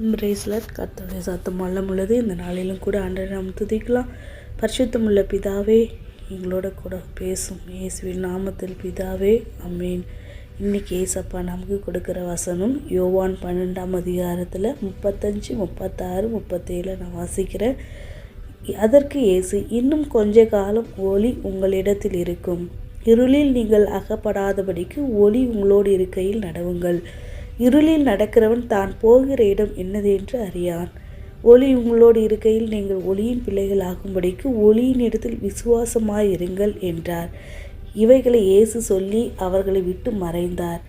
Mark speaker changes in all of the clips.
Speaker 1: Bracelet கர்த்தருடைய சத்தம் வல்லம் உள்ளது. இந்த நாளிலும் கூட ஆண்டவரை நாம் துதிக்கலாம். பரிசுத்தமுள்ள பிதாவே, எங்களோட கூட பேசும் இயேசுவின் நாமத்தில் பிதாவே, ஆமென். இன்னைக்கு ஏசப்பா நமக்கு கொடுக்குற வசனம் யோவான் 12ஆம் அதிகாரத்தில் 35, 36, 37 நான் வாசிக்கிறேன். அதற்கு இயேசு, இன்னும் கொஞ்ச காலம் ஒளி உங்களிடத்தில் இருக்கும். இருளில் நீங்கள் அகப்படாதபடிக்கு ஒளி உங்களோடு இருக்கையில் நடவுங்கள். இருளில் நடக்கிறவன் தான் போகிற இடம் என்னது என்று அறியான். ஒளி உங்களோடு இருக்கையில் நீங்கள் ஒளியின் பிள்ளைகள் ஆகும்படிக்கு ஒளியின் இடத்தில் விசுவாசமாயிருங்கள் என்றார். இவைகளை இயேசு சொல்லி அவர்களை விட்டு மறைந்தார்.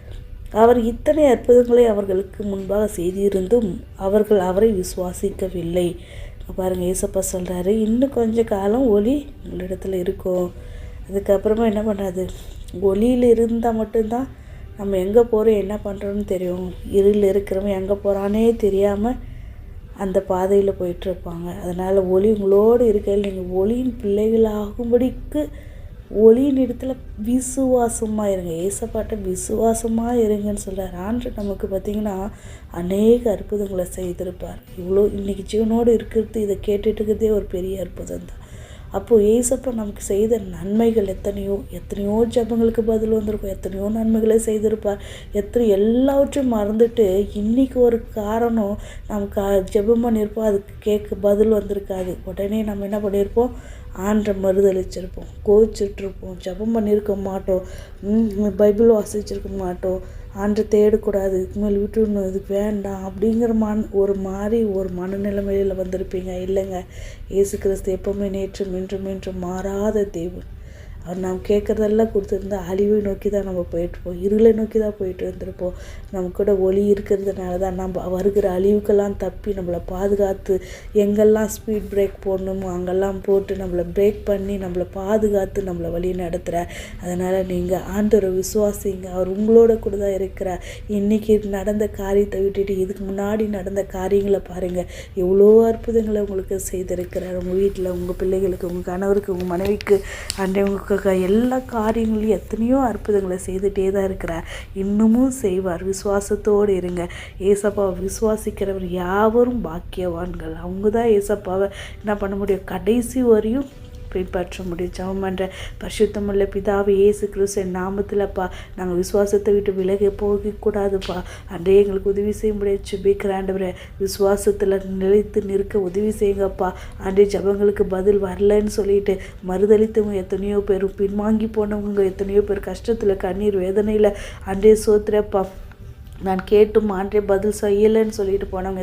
Speaker 1: அவர் இத்தனை அற்புதங்களை அவர்களுக்கு முன்பாக செய்திருந்தும் அவர்கள் அவரை விசுவாசிக்கவில்லை. பாருங்கள், ஏசப்பா சொல்கிறாரு, இன்னும் கொஞ்ச காலம் ஒளி உங்களிடத்தில் இருக்கும். அதுக்கப்புறமா என்ன பண்ணுறது? ஒளியில் இருந்தால் மட்டும்தான் நம்ம எங்கே போகிறோம், என்ன பண்ணுறோன்னு தெரியும். இருளில் இருக்கிறவன் எங்கே போகிறானே தெரியாமல் அந்த பாதையில் போயிட்டுருப்பாங்க. அதனால் ஒளி உங்களோடு இருக்கையில் நீங்கள் ஒளியின் பிள்ளைகளாகும்படிக்கு ஒளியின் இடத்துல விசுவாசமாக இருங்க. ஏசப்பாட்ட விசுவாசமாக இருங்கன்னு சொல்கிறார். ஆண்டு நமக்கு பார்த்திங்கன்னா அநேக அற்புதங்களை செய்திருப்பார். இவ்வளோ இன்றைக்கி ஜீவனோடு இருக்கிறது, இதை கேட்டுட்டு இருக்கிறதே ஒரு பெரிய அற்புதம் தான். அப்போது ஏசப்பா நமக்கு செய்த நன்மைகள் எத்தனையோ ஜபங்களுக்கு பதில் வந்திருக்கும், எத்தனையோ நன்மைகளை செய்திருப்பார். எல்லாவற்றையும் மறந்துட்டு இன்றைக்கி ஒரு காரணம் நமக்கு ஜபம் பண்ணியிருப்போம், அதுக்கு கேட்க பதில் வந்திருக்காது. உடனே நம்ம என்ன பண்ணியிருப்போம்? ஆண்டை மறுதளிச்சிருப்போம், கோவிச்சிட்ருப்போம், ஜபம் பண்ணியிருக்க மாட்டோம், பைபிள் வாசிச்சிருக்க மாட்டோம், ஆண்டை தேடக்கூடாது, இதுக்கு மேல் விட்டுடணும், இதுக்கு வேண்டாம் அப்படிங்கிற ஒரு மனநிலைமையில் வந்திருப்பீங்க. இல்லைங்க, இயேசு கிறிஸ்து எப்போவுமே நேற்றும் இன்றும் மாறாத தேவன். அவர் நாம் கேட்குறதெல்லாம் கொடுத்துருந்தா அழிவை நோக்கி தான் நம்ம போயிட்டுருப்போம், இருளை நோக்கி தான் போயிட்டு இருந்திருப்போம். நம்ம கூட ஒளி இருக்கிறதுனால தான் நம்ம வருகிற அழிவுக்கெல்லாம் தப்பி நம்மளை பாதுகாத்து, எங்கெல்லாம் ஸ்பீட் பிரேக் போடணுமோ அங்கெல்லாம் போட்டு நம்மளை பிரேக் பண்ணி நம்மளை பாதுகாத்து நம்மளை வழி நடத்துகிறார். அதனால் நீங்கள் ஆண்டவரை விசுவாசிங்க. அவர் உங்களோட கூட தான் இருக்கிறார். இன்றைக்கி நடந்த காரியத்தை விட்டுட்டு இதுக்கு முன்னாடி நடந்த காரியங்களை பாருங்கள், எவ்வளோ அற்புதங்களை உங்களுக்கு செய்திருக்கிறார். உங்கள் வீட்டில், உங்கள் பிள்ளைகளுக்கு, உங்கள் கணவருக்கு, உங்கள் மனைவிக்கு, உங்களுக்கு எல்லா காரியங்களையும் எத்தனையோ அற்புதங்களை செய்துகிட்டே தான் இருக்கிறார். இன்னமும் செய்வார். விசுவாசத்தோடு இருங்க. ஏசப்பாவை விசுவாசிக்கிறவர் யாவரும் பாக்கியவான்கள். அவங்க தான் ஏசப்பாவை என்ன பண்ண முடியும்? கடைசி வரையும் பின்பற்ற முடியும். ஜெபம் பண்ணுற பரிசுத்தமுள்ள பிதாவே, இயேசு கிறிஸ்து நாமத்தில்ப்பா, நாங்கள் விசுவாசத்தை விட்டு விலகி போகக்கூடாதுப்பா. அன்றே எங்களுக்கு உதவி செய்ய முடியாது. ஜெபிக்கிற ஆண்டவரே, விசுவாசத்தில் நிலைத்து நிற்க உதவி செய்யுங்கப்பா. அன்றே ஜபங்களுக்கு பதில் வரலன்னு சொல்லிட்டு மறுதளித்தவங்க எத்தனையோ பேர், பின்வாங்கி போனவங்க எத்தனையோ பேர், கஷ்டத்தில் கண்ணீர் வேதனையில் அன்றே சோத்துறப்பா, நான் கேட்டும் ஆண்டே பதில் செய்யலைன்னு சொல்லிட்டு போனவங்க